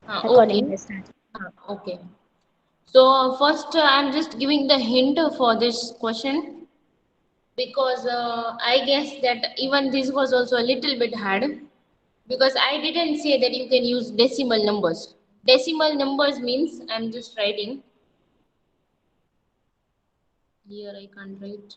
recording Okay. has started. Okay. So first, I'm just giving the hint for this question because I guess that even this was also a little bit hard because I didn't say that you can use decimal numbers. Decimal numbers means I'm just writing here. I can't write.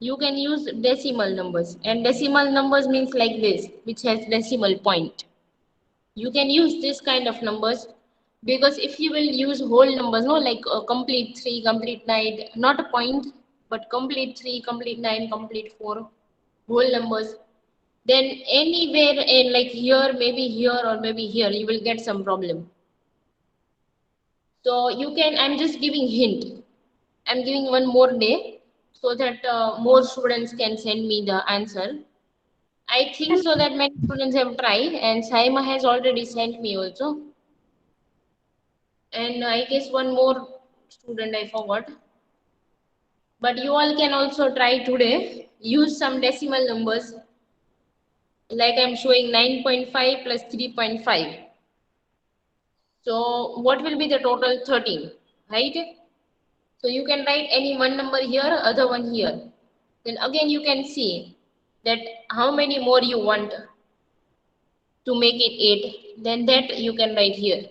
You can use decimal numbers, and decimal numbers means like this, which has decimal point. You can use this kind of numbers because if you will use whole numbers, no, like complete 3, complete 9, not a point, but complete 3, complete 9, complete 4, whole numbers, then anywhere in like here, maybe here, or maybe here, you will get some problem. So you can, I'm just giving hint. I'm giving one more day so that more students can send me the answer. I think so that many students have tried, and Saima has already sent me also. And I guess one more student I forgot. But you all can also try today. Use some decimal numbers like I'm showing 9.5 plus 3.5. So what will be the total? 13, right? So you can write any one number here, other one here. Then again you can see that how many more you want to make it 8. Then that you can write here.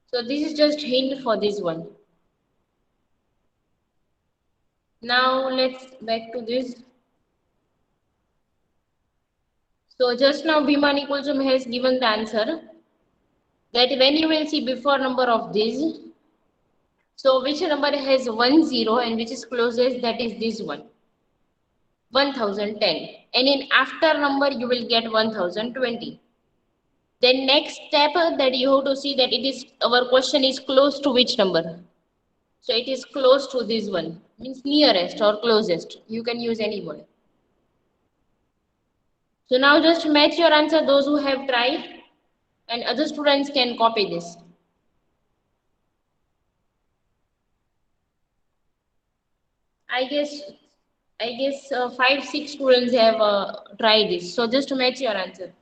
So this is just hint for this one. Now let's back to this. So just now Bhimani Kulsum has given the answer that when you will see before number of this, so which number has 10 and which is closest, that is this one, 1010. And in after number you will get 1020. Then next step that you have to see that it is, our question is close to which number. So it is close to this one, means nearest or closest. You can use any one. So now just match your answer, those who have tried, and other students can copy this. I guess five, six students have tried this. So just to match your answer.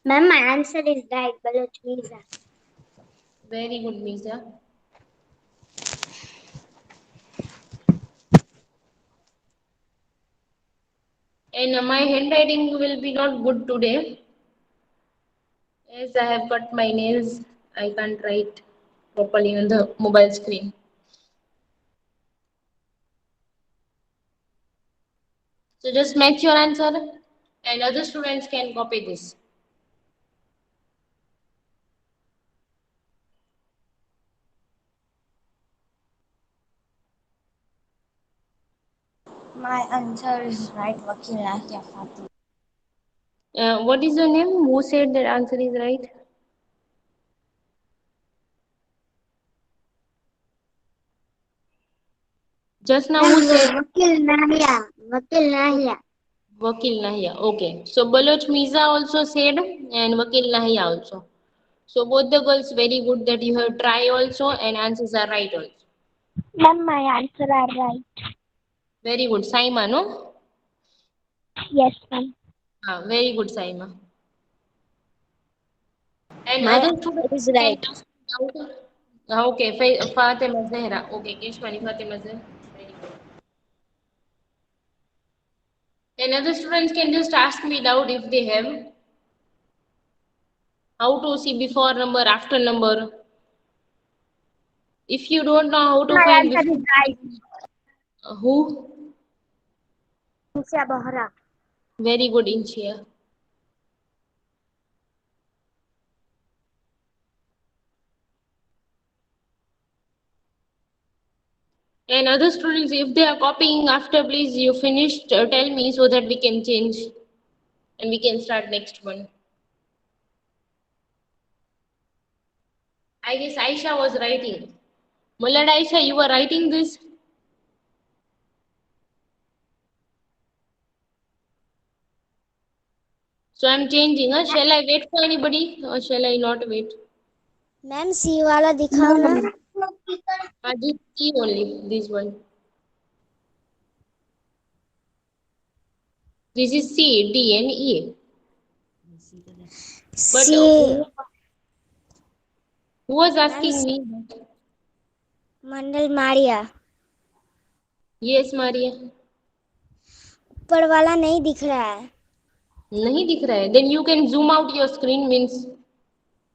Ma'am, my answer is right, Baloch Mirza. Very good, Misa. And my handwriting will be not good today. As I have cut my nails, I can't write properly on the mobile screen. So just match your answer, and other students can copy this. My answer is right, Vakil Nahya Fatima. What is your name? Who said that answer is right? Just now who said? Vakil Nahya. Vakil Nahya. Vakil Nahya. Okay. So Baloch Miza also said, and Vakil Nahya also. So both the girls very good that you have tried also, and answers are right also. Ma'am, my answer are right. Very good. Saima, no? Yes, ma'am. Very good, Saima. And My other answer students is can right. ask me doubt. Okay, Fatima Zahra. Okay, Keshwani Fatima Zahra. Very good. And other students can just ask me doubt if they have how to see before number, after number. If you don't know how to My find answer before is right. who, Insha Bahra. very good in here. And other students, if they are copying after, please you finished, tell me so that we can change and we can start next one. I guess Aisha was writing. Mulad Aisha, you were writing this? So I'm changing. Shall I wait for anybody or shall I not wait? Ma'am C वाला दिखाओ ना। This C only, this one. This is C, D, and E. But C who was asking me? Mandal Maria. Yes, Maria. ऊपर वाला नहीं दिख रहा है। नहीं दिख रहा है? Then you can zoom out your screen, means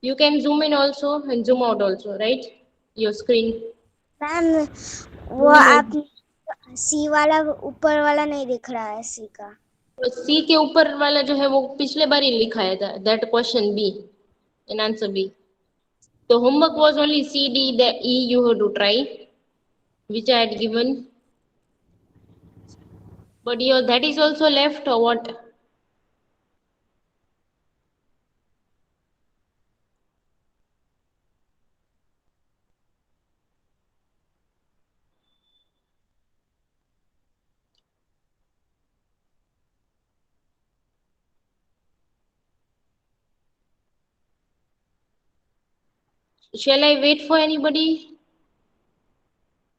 you can zoom in also and zoom out also, right? Your screen. Ma'am वो Zooming आप out. सी वाला ऊपर वाला नहीं दिख रहा है सी का। तो C के ऊपर वाला जो है वो पिछले बार ही लिखाया था. That question B, in answer B. The homework was only C, D, the E you have to try, which I had given. But your that is also left or what? Shall I wait for anybody?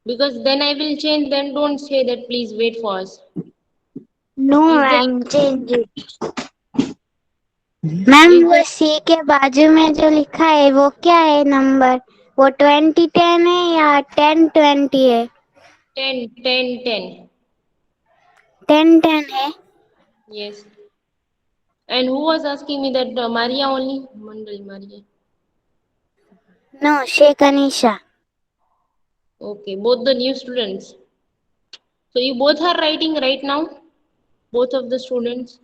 Because then I will change. Then don't say that please wait for us. No, Is there ma'am change ma'am is वो there सी के बाजू में जो लिखा है वो क्या है नंबर? वो 2010 है या 1020 है? 10, 10, 10? 1010 है। Yes. And who was asking me that Maria only? Mandal Maria. No Shaikh Anisha. Okay, both the new students. So you both are writing right now? Both of the students?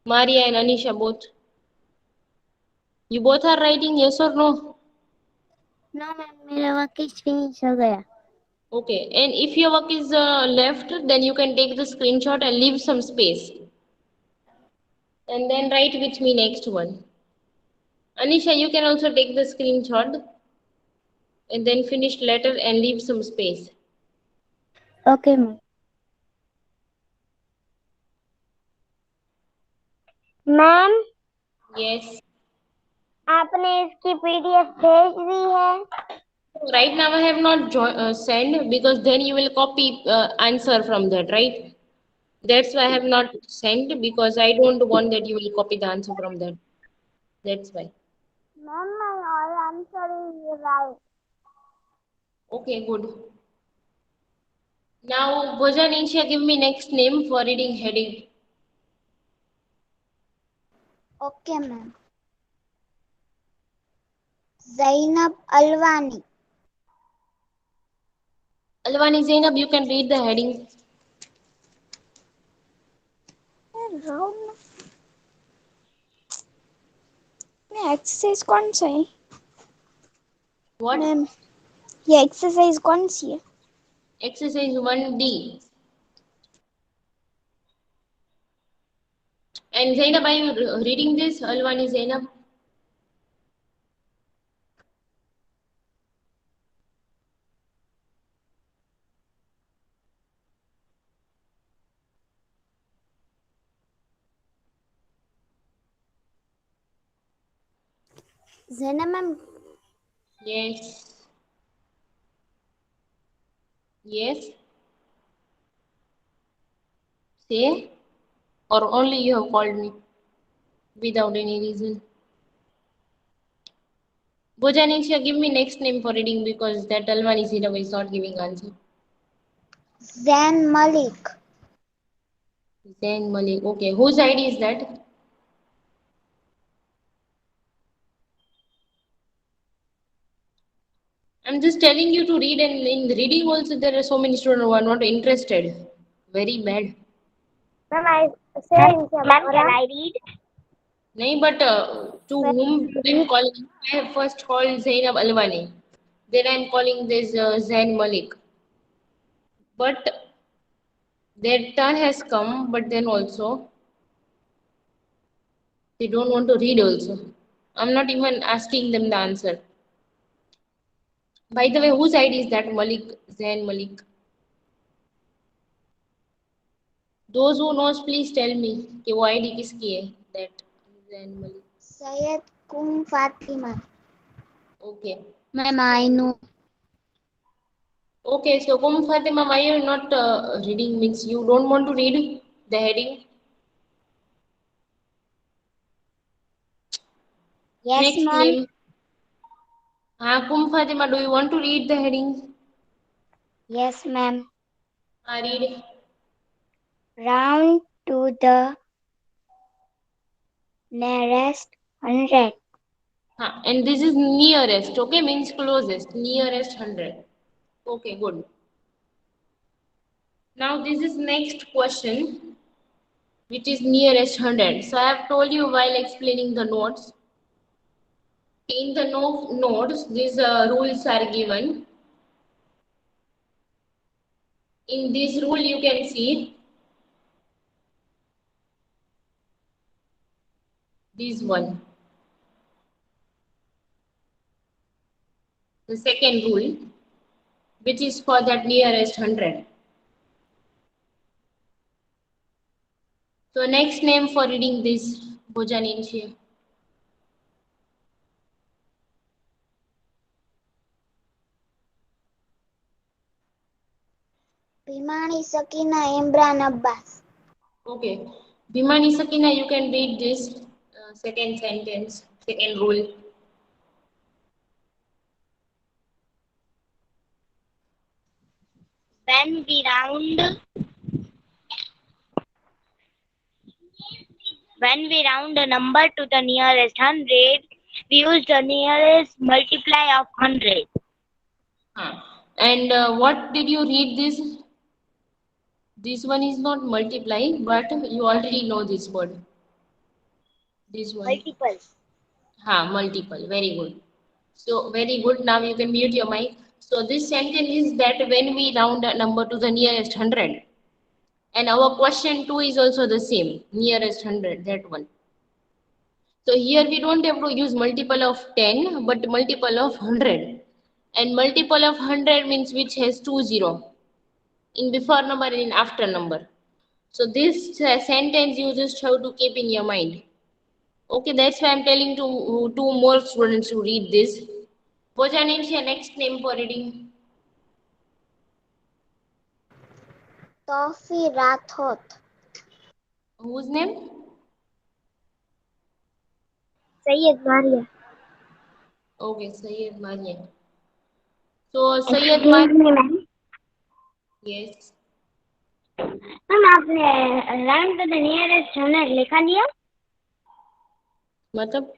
Maria and Anisha both. You both are writing, yes or no? No ma'am मेरा work finish हो गया। Okay, and if your work is left, then you can take the screenshot and leave some space. And then write with me next one. Anisha, you can also take the screenshot and then finish letter and leave some space. Okay ma'am. Ma'am Yes. आपने इसकी PDF भेज दी है? Right now I have not sent because then you will copy answer from that, right? That's why I have not sent because I don't want that you will copy the answer from that. That's why. Ma'am my all answer is right. Okay, good. Now, Bhojanisha, give me next name for reading heading. Okay ma'am. Zainab Alwani. Alwani Zainab, you can read the heading. Exercise कौन सा है What? Ma'am? ये exercise कौन सी है? Exercise 1D. And Zainab, are you reading this? Alwani Zainab? Zainab ma'am Yes. Yes. Say. Or only you have called me without any reason. Bhojanisha, give me next name for reading because that Alwani Zainab is not giving answer. Zain Malik. Zain Malik. Okay. Whose ID is that? I'm just telling you to read, and in reading also there are so many students who are not interested. Very bad. Ma'am I say ma'am can I read? Nahi, but to whom I'm calling, I have first called Zainab Alwani. Then I'm calling this Zain Malik. But their turn has come, but then also they don't want to read also. I'm not even asking them the answer. By the way, whose ID is that? Malik, Zain Malik. Those who knows, please tell me कि वो ID किसकी है? That Zain Malik. Syed कुम Fatima. Okay. Ma'am, I know. Okay, so Fatima, why you're not reading? Means you don't want to read the heading? Yes, Next ma'am. name. Fatima, do you want to read the heading? Yes, ma'am. Read. Round to the nearest 100. And this is nearest, okay, means closest, nearest 100. Okay, good. Now this is next question, which is nearest 100. So I have told you while explaining the notes. In the notes, these rules are given. In this rule, you can see this one. The second rule, which is for that nearest 100. So next name for reading this, Bojaninshia. Bhimani Sakina Imran Abbas. Okay. Bhimani Sakina, you can read this second sentence, second rule. When we round a number to the nearest 100, we use the nearest multiply of 100. And what did you read this? This one is not multiply, but you already know this word. This one. Multiple. Multiple. Very good. So very good. Now you can mute your mic. So this sentence is that when we round a number to the nearest 100, and our question 2 is also the same, nearest 100, that one. So here we don't have to use multiple of 10, but multiple of 100. And multiple of 100 means which has 2 0 in before number and in after number. So this sentence you just have to keep in your mind. Okay, that's why I'm telling to two more students to read this. Bojaninsha, next name for reading. Tofi Rathod. Whose name? Sayyid Maria. Okay, Sayyid Maria. So Sayyid Excuse Maria, me, ma'am. yes. Ma'am आपने round to the nearest 100 लिखा दिया? मतलब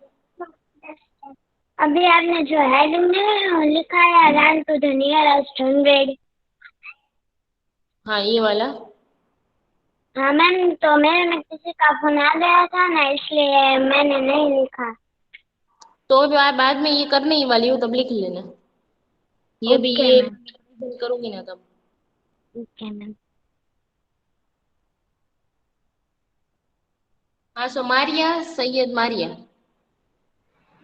अभी आपने जो heading में लिखा है राउंड टू द नियरेस्ट 100. ये वाला. हाँ मैम, तो मेरे में किसी का फोन आ गया था ना, इसलिए मैंने नहीं लिखा. तो बाद में ये करने ही वाली हूँ तब लिख लेना. ये भी ओके ये मैम. करूंगी ना तब. Okay ma'am. So Maria, Sayyid Maria.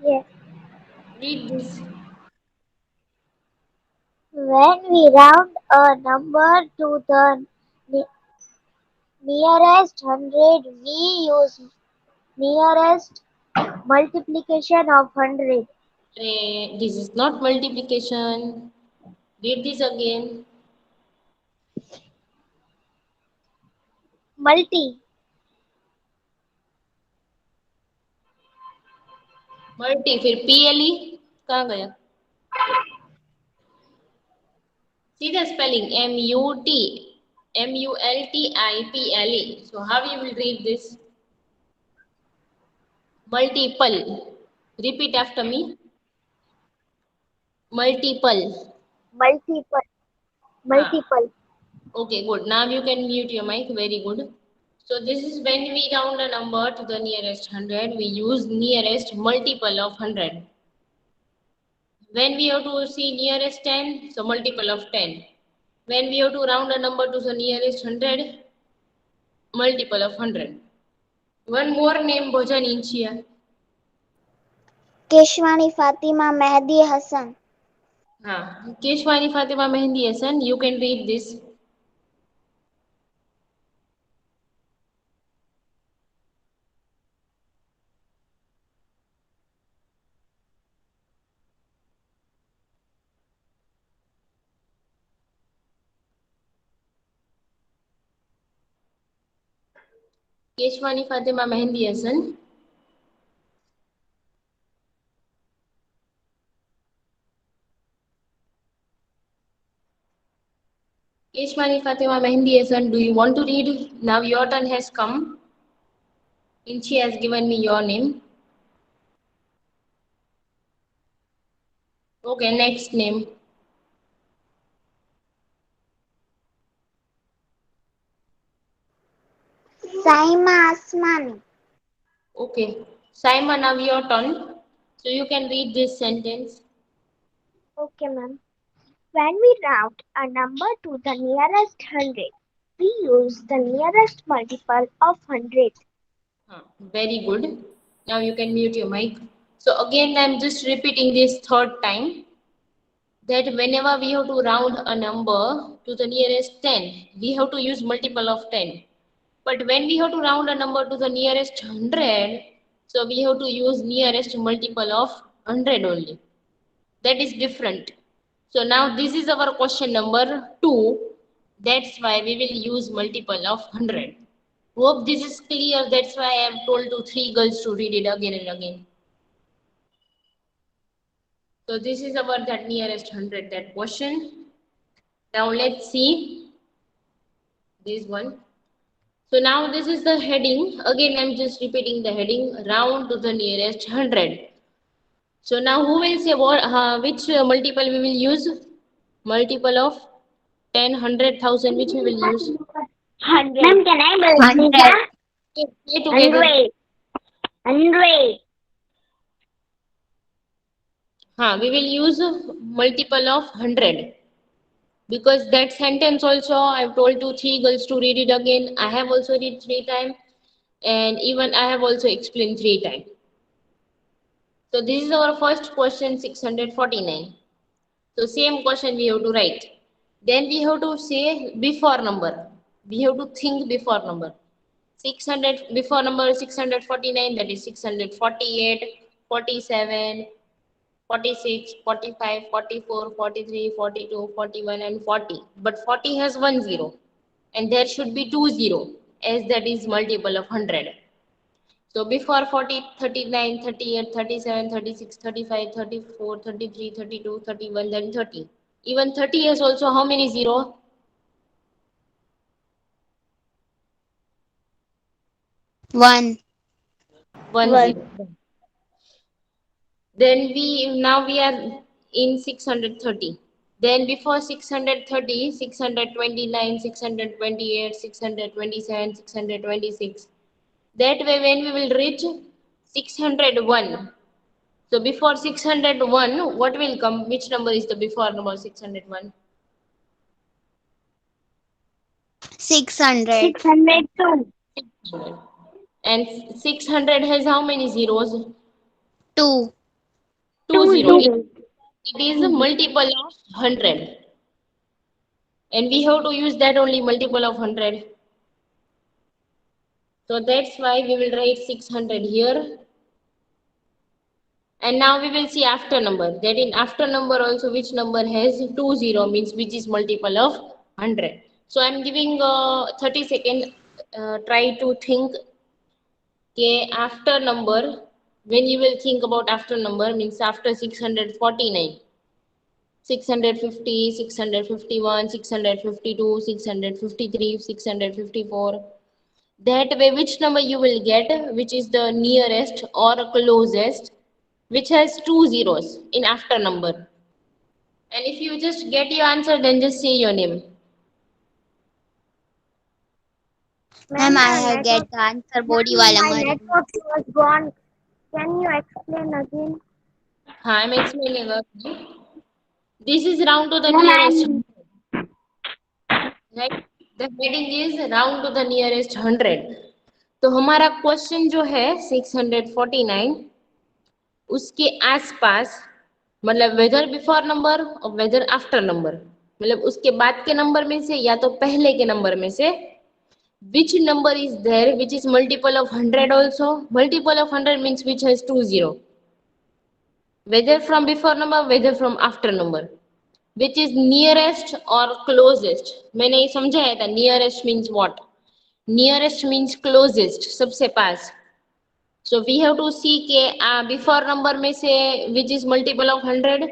Yes. Read this. When we round a number to the nearest 100, we use nearest multiplication of 100. This is not multiplication. Read this again. Multi. Multi फिर PLE कहाँ गया? See the spelling multipliple. So how you will read this? Multiple. Repeat after me. Multiple. Multiple. हाँ. Multiple. Okay, good. Now you can mute your mic. Very good. So this is when we round a number to the nearest 100, we use nearest multiple of 100. When we have to see nearest 10, so multiple of 10. When we have to round a number to the nearest 100, multiple of 100. One more name, Bhojan Inchia. Keshwani Fatima Mehdi Hassan. Keshwani Fatima Mehndi Hassan, you can read this. Keswani Fatima mehndi Hasan, Keshwani Fatima Mehendi Hasan, do you want to read? Now your turn has come. Inchi has given me your name. Okay, next name. Saima Asmani. Okay, Saima, now your turn. So you can read this sentence. Okay, ma'am. When we round a number to the nearest hundred, we use the nearest multiple of 100. Very good. Now you can mute your mic. So again, I'm just repeating this third time that whenever we have to round a number to the nearest 10, we have to use multiple of 10. But when we have to round a number to the nearest 100, so we have to use nearest multiple of 100 only. That is different. So now this is our question number 2. That's why we will use multiple of 100. Hope this is clear. That's why I have told to 3 girls to read it again and again. So this is about that nearest 100, that question. Now let's see this one. So now this is the heading. Again, I'm just repeating the heading, round to the nearest 100. So now who will say what, which multiple we will use? Multiple of 10, 100,000, which we will use? 100. Ma'am, can I break 100. Say together. 100. 100. We will use multiple of 100. Because that sentence also, I've told to 3 girls to read it again. I have also read 3 times. And even I have also explained 3 times. So this is our first question, 649. So same question we have to write. Then we have to say before number. We have to think before number. 600 before number 649, that is 648, 47, 46, 45, 44, 43, 42, 41, and 40. But 40 has 1 0. And there should be 2 0, as that is multiple of 100. So before 40, 39, 38, 37, 36, 35, 34, 33, 32, 31, then 30. Even 30 has also how many zero? 1. 1 1. 0. Then now we are in 630. Then before 630, 629, 628, 627, 626. That way when we will reach 601. So before 601, what will come? Which number is the before number 601? 600. 602. And 600 has how many zeros? 2. 2 2 zero. 0. It is a multiple of 100. And we have to use that only multiple of 100. So that's why we will write 600 here. And now we will see after number. That in after number also which number has 2 0 means which is multiple of 100. So I'm giving 30 seconds. Try to think. Okay, after number. When you will think about after number means after 649. 650, 651, 652, 653, 654. That way, which number you will get, which is the nearest or closest, which has 2 zeros in after number. And if you just get your answer, then just say your name. Ma'am, Ma'am, I the have get network. the answer. Body Ma'am, wala my mari. network was gone. Can you explain again? I'm explaining. This is round to the Ma'am, nearest. I'm. Right? The heading is round to the nearest 100. तो हमारा question जो है 649 उसके आसपास मतलब weather before number और weather after number मतलब उसके बाद के नंबर में से या तो पहले के नंबर में से which number is there which is multiple of 100 also. Multiple of 100 means which has 2 0, whether from before number whether from after number, which is nearest or closest. मैंने ये समझाया था nearest means what. Nearest means closest, सबसे पास. So we have to see के before number में से which is multiple of 100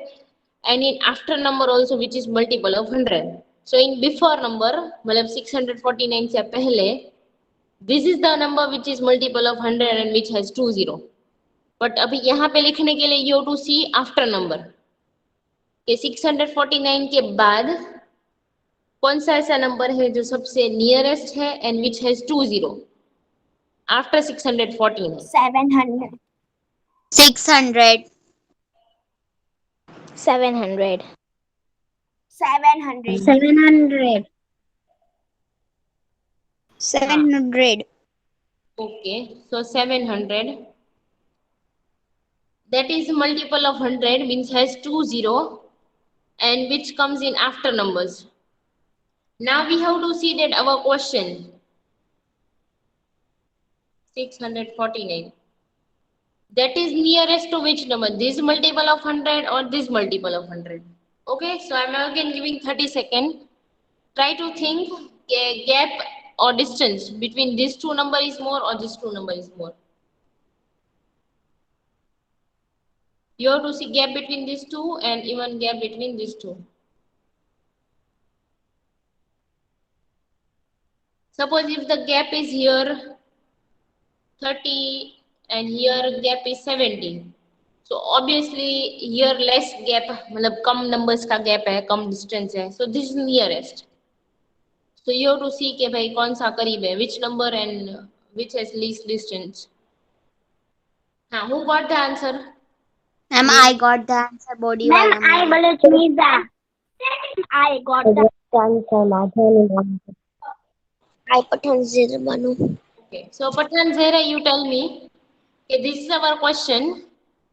and in after number also which is multiple of 100. So in before number मतलब 649 से पहले this is the number which is multiple of 100 and which has 20. But अभी यहाँ पे लिखने के लिए you have to see after number कि 649 के बाद कौन सा ऐसा नंबर है जो सबसे नियरेस्ट है and which has 20 after 614 है. 700. 600. 700. 700. 700. 700. Okay, so 700. That is multiple of 100 means has 20 and which comes in after numbers. Now we have to see that our question 649. That is nearest to which number? This multiple of 100 or this multiple of 100? Okay, so I'm again giving 30 seconds. Try to think a gap or distance between these two number is more or this two number is more. You have to see gap between these two and even gap between these two. Suppose if the gap is here 30 and here gap is 70. So obviously here less gap, मतलब कम numbers का gap है, कम distance है. So this is nearest. So you have to see कि भाई कौन सा करीब है, which number and which has least distance. हाँ, who got the answer? Ma'am, I got the answer. Body Ma'am, wala I ma'am. will choose that. I got the answer. I put on 0 Manu. Okay, so Pathan Zehra, you tell me कि this is our question.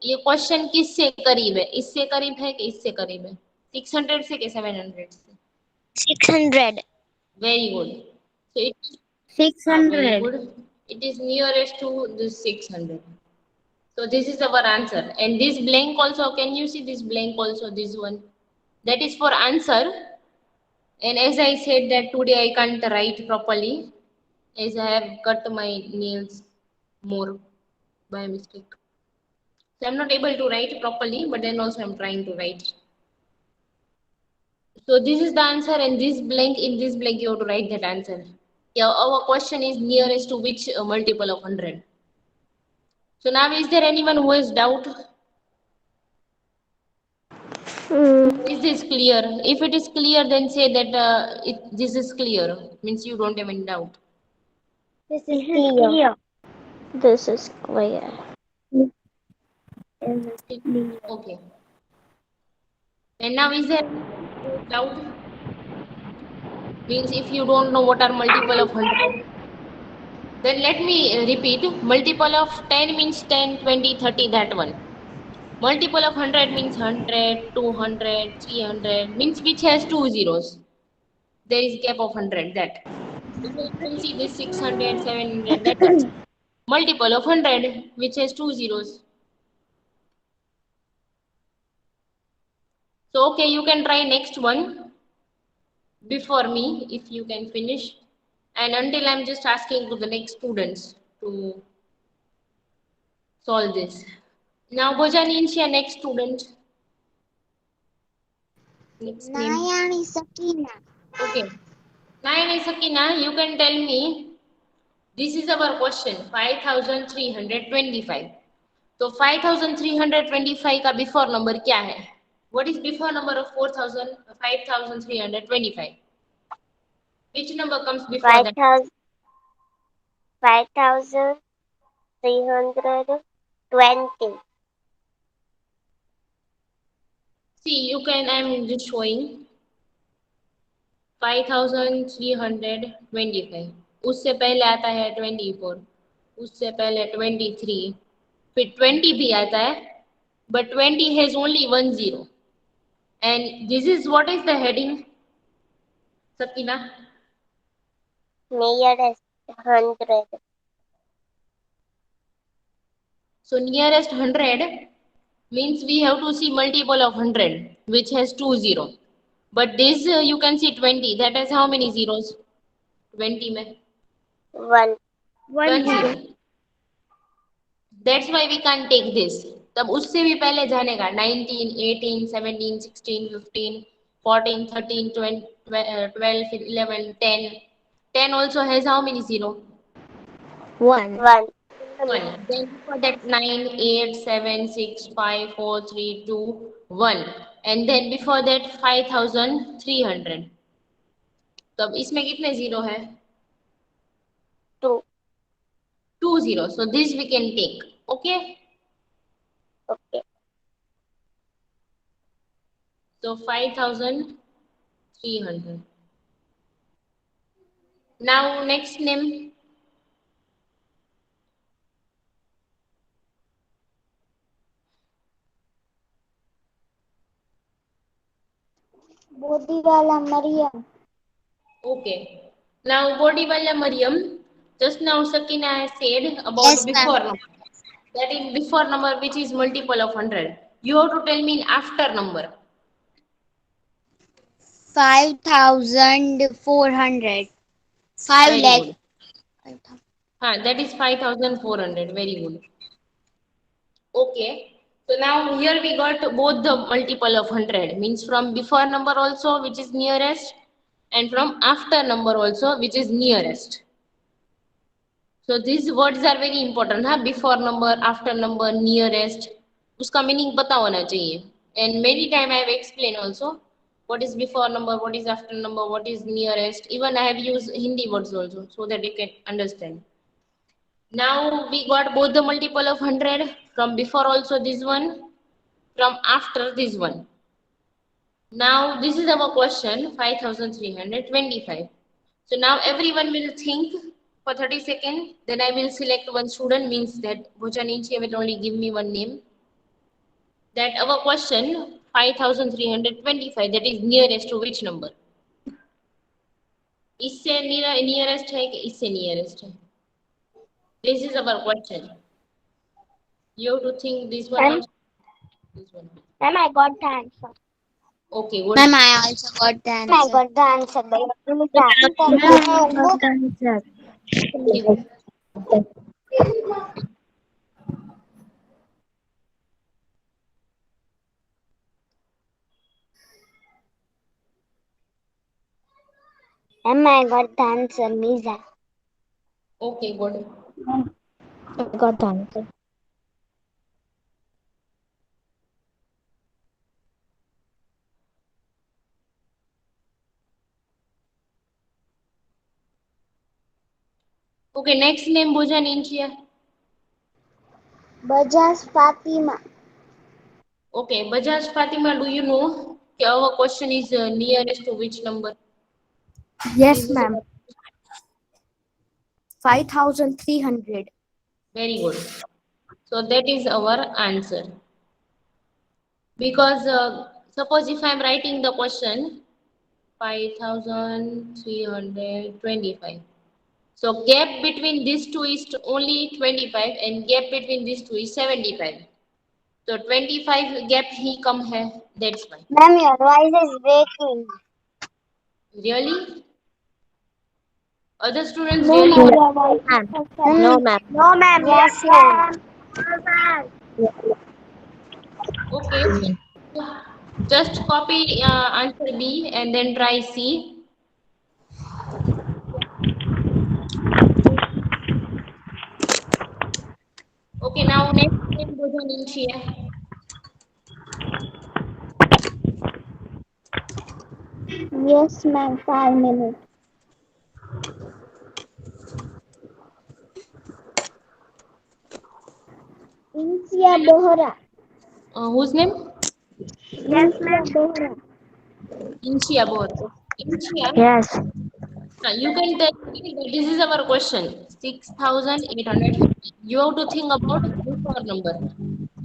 ये question किससे करीब है, इससे करीब है कि इससे करीब है, 600 से कि 700 से? 600. Very good. So it is very 600. good. It is nearest to this 600. So this is our answer. And this blank also, can you see this blank also, this one? That is for answer. And as I said that today I can't write properly as I have cut my nails more by mistake. So I'm not able to write properly, but then also I'm trying to write. So this is the answer and this blank, in this blank you have to write that answer. Yeah, our question is nearest to which multiple of 100. So now is there anyone who has doubt? Is this clear? If it is clear, then say that this is clear. Means you don't have any doubt. This is clear. This is clear. Okay. And now is there any doubt? Means if you don't know what are multiple of 100, then let me repeat. Multiple of 10 means 10, 20, 30, that one. Multiple of 100 means 100, 200, 300, means which has two zeros. There is gap of 100, that. So you can see this 600, 700, that is multiple of 100, which has two zeros. So, okay, you can try next one before me, if you can finish. And until I'm just asking to the next students to solve this. Now, Bhojani Insha, next student. Next name. Nayani Sakina. Okay. Nayani Sakina, you can tell me, this is our question, 5325. So 5325 का before number क्या है? What is before number of 5325? Which number comes before that? 5,320. See, you can, I'm just showing 5325. उससे पहले आता है 24, उससे पहले 23, फिर 20 भी आता है, but 20 has only one zero. And this is, what is the heading? Sakina? Nearest 100. So nearest 100 means we have to see multiple of 100, which has two zero. But this you can see 20. That has how many zeros? 20 mein. One. 1 1 0. 0. That's why we can't take this. तब उससे भी पहले जाने का 19, 18, 17, 16, 15, 14, 13, 12, 11, 10. 10 also has how many zero? 1. 1. 1. Then before that 9, 8, 7, 6, 5, 4, 3, 2, 1. And then before that 5300. तो अब इसमें कितने जीरो है? 2. 2 0. So this we can take. Okay. Okay. So 5300. Now next name. Bodhiwala Mariam. Okay. Now Bodhiwala Mariam. Just now Sakina has said about Yes, ma'am. before number. That is before number which is multiple of 100. You have to tell me in after number. 5,400. 5 Very lakh. good. That is 5400. Very good. Okay. So now here we got both the multiple of 100 means from before number also which is nearest and from after number also which is nearest. So these words are very important. हाँ before number, after number, nearest उसका meaning पता होना चाहिए. And many time I have explained also what is before number, what is after number, what is nearest. Even I have used Hindi words also so that you can understand. Now we got both the multiple of 100 from before also this one, from after this one. Now this is our question 5325. So now everyone will think for 30 seconds. Then I will select one student means that Bhujaninchi will only give me one name. That our question 5325 that is nearest to which number? इससे nearest है कि इससे nearest है? This is our question. You have to think this one Ma'am, also. This one. ma'am, I got the answer. Okay, good. Ma'am, I also got the Ma'am, I answer. got the answer. Okay, good. Ma'am, I got the answer. Misa. Okay, good. I got the answer. Okay, next name Bhujaninchi. Bajaz Fatima. Okay, Bajaj Fatima, do you know our question is nearest to which number? Yes, This is ma'am. 5,300. very good. So that is our answer. Because suppose if I am writing the question 5325. So gap between these two is only 25 and gap between these two is 75. So 25 gap he come hai. That's why. Ma'am, your voice is breaking. Really? Other students No, really ma'am, want. your voice is Ma'am. perfect. No, ma'am. No, ma'am. Yes, ma'am. Okay. Just copy answer B and then try C. Okay, now next name goes on in here. Yes, ma'am. 5 minutes. Insia Bohra. Whose name? Yes, ma'am. Bohra. Inchia both. Inchia. Yes. You can tell me that this is our question 6850. You have to think about before number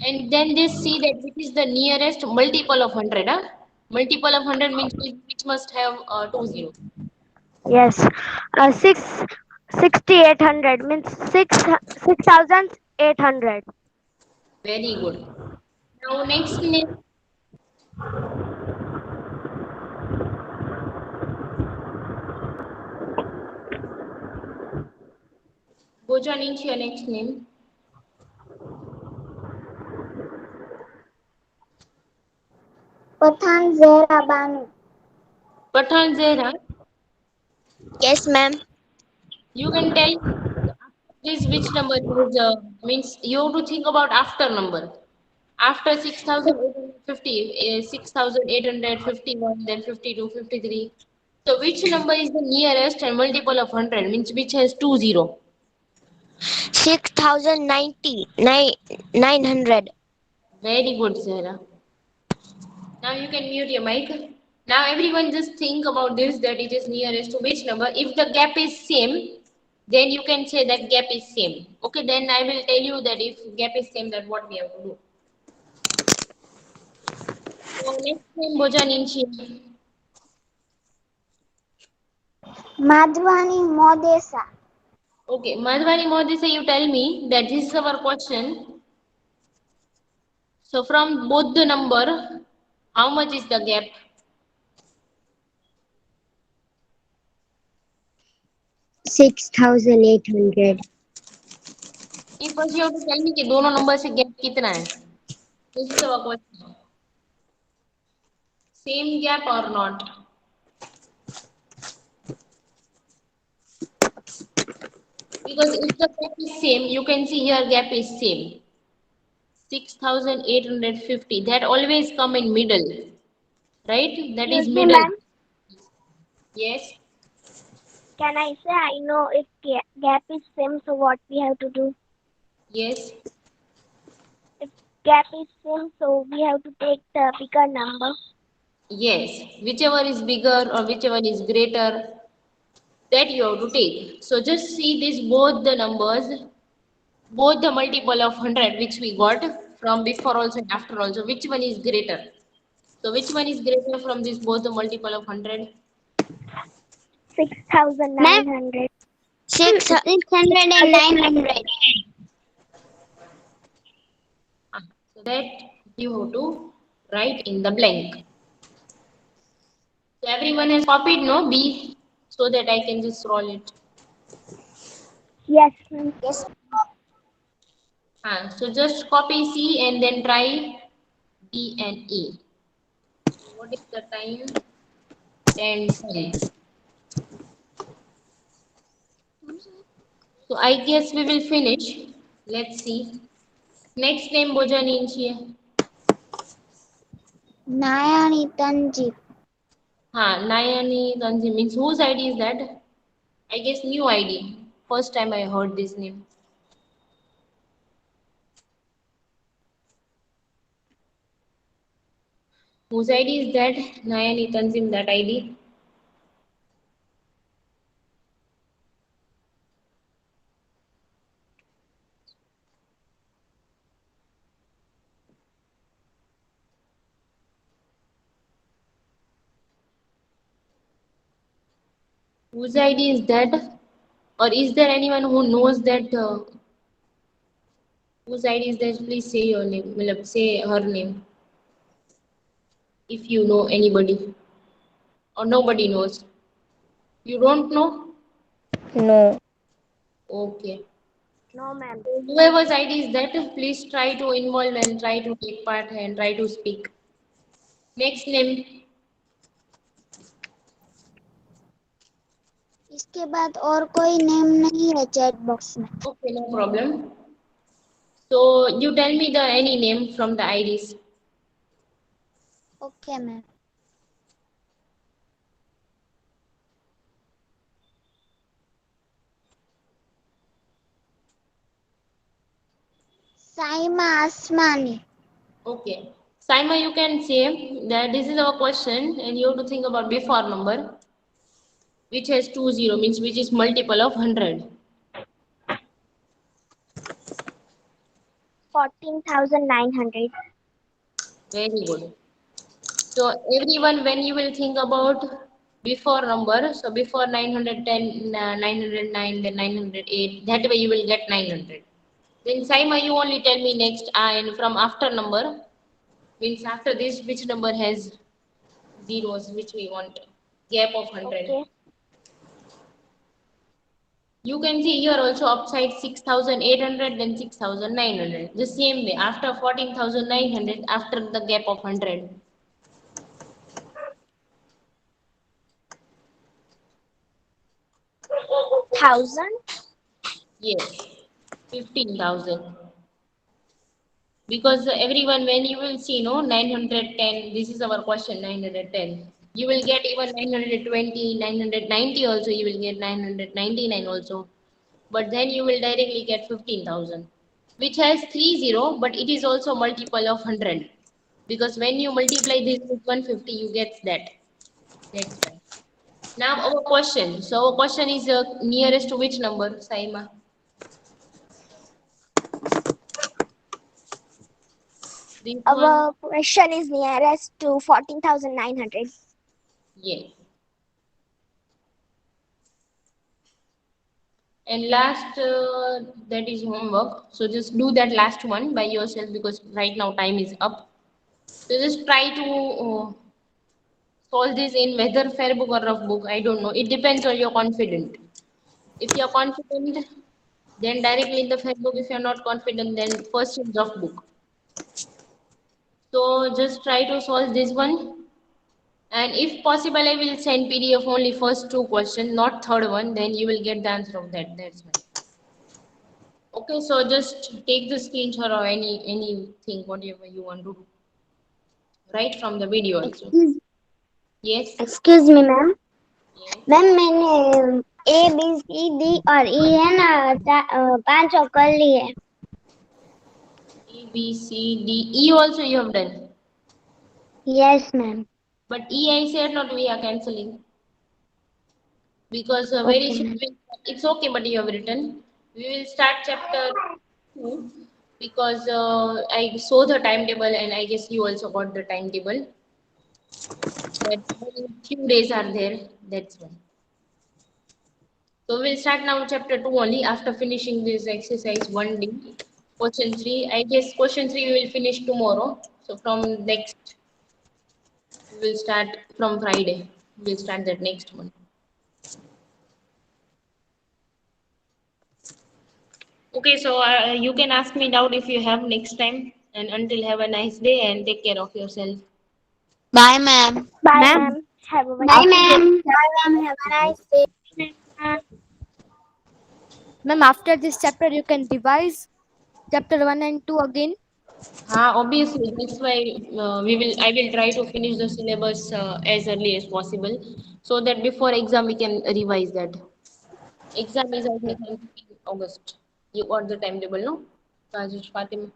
and then they see that which is the nearest multiple of 100. Huh? Multiple of 100 means which must have two zeros. Yes. 6,800 means 6,800. Very good. Now next name. Pooja Ninchi, your next name. Pathan Zehra Banu. Pathan Zehra. Yes, ma'am. You can tell this which number is means you have to think about after number. After 6,850 is 6,851, then 52, 53. So which number is the nearest and multiple of 100 means which has two zero. 6,090. 900. Very good, Zahra. Now you can mute your mic. Now everyone just think about this that it is nearest to which number. If the gap is same, then you can say that gap is same. Okay, then I will tell you that if gap is same, then what we have to do. So next name Bojan Inchi. Madhvani Modesa. Okay, Madhvani Modi, say you tell me that this is our question. So from both the number, how much is the gap? 6,800. ये first you have to tell me कि दोनों number से gap कितना है? This is our question. Same gap or not? Because if the gap is same, you can see here gap is same. 6,850. That always come in middle, right? That is Excuse me, middle. ma'am. Yes. Can I say I know if gap is same, so what we have to do? Yes. If gap is same, so we have to take the bigger number. Yes. Whichever is bigger or whichever is greater, that you have to take. So just see this both the numbers, both the multiple of 100 which we got from before also and after also, which one is greater? So which one is greater from this both the multiple of 100? 6,900. 600 and 900. So that you have to write in the blank. So everyone has copied no B so that I can just roll it. Yes, ma'am. So just copy C and then try D and E. What is the time? 10:10. So I guess we will finish. Let's see. Next name Bojan Inchi. Nayani Tanjip. Nayani Tanzi means whose ID is that? I guess new ID. First time I heard this name. Whose ID is that? Nayani Tanzim, that ID. Whose ID is that? Or is there anyone who knows that? Whose ID is that? Please say your name. Say her name. If you know anybody. Or nobody knows. You don't know? No. Okay. No, ma'am. Whoever's ID is that, please try to involve and try to take part and try to speak. Next name. इसके बाद और कोई name नहीं है chat box में. Okay, no problem. So you tell me the any name from the IDs. Okay ma'am. Saima आसमानी. Okay. Saima, you can say that this is our question and you have to think about before number which has 20 means which is multiple of 100. 14,900. Very good. So everyone when you will think about before number, so before 910, 909, then 908, that way you will get 900. Then Saima, you only tell me next and from after number means after this which number has zeros which we want gap of 100. Okay. You can see here also upside 6,800, then 6,900. The same way, after 14,900, after the gap of 100. Thousand. Yes, 15,000. Because everyone, when you will see, no, 910, this is our question, 910. You will get even 920, 990 also, you will get 999 also. But then you will directly get 15,000, which has 30, but it is also multiple of 100. Because when you multiply this with 150, you get that. That's why. Now our question. So our question is nearest to which number, Saima? This one? Our question is nearest to 14,900. Yes. And last, that is homework. So just do that last one by yourself because right now time is up. So just try to solve this in whether fair book or rough book. I don't know. It depends on your confident. If you're confident, then directly in the fair book. If you're not confident, then first in rough book. So just try to solve this one. And if possible, I will send PDF only first two questions, not third one. Then you will get the answer of that. That's why. Okay, so just take the screenshot or anything, whatever you want to do. Right from the video also. Excuse, Yes. excuse me, ma'am Yes. Ma'am मैंने A B C D और ई है ना पांच और कर लिए A, B, C, D, E also you have done. Yes ma'am But E I said not we are cancelling. Because very okay soon ma'am it's okay, but you have written. We will start chapter 2 because I saw the timetable and I guess you also got the timetable. That only few days are there. That's why. So we'll start now chapter 2 only after finishing this exercise 1D. Question 3. I guess question 3 we will finish tomorrow. So from next, we will start from Friday. We'll start that next one. Okay, so you can ask me doubt if you have next time. And until have a nice day and take care of yourself. Bye, ma'am. Bye, ma'am ma'am. Have a bye wonderful day. Ma'am bye ma'am have a nice day Ma'am, after this chapter, you can revise chapter 1 and 2 again. Obviously, that's why I will try to finish the syllabus as early as possible, so that before exam we can revise that. Exam is I think in August. You got the timetable, no? Rajesh Fatima.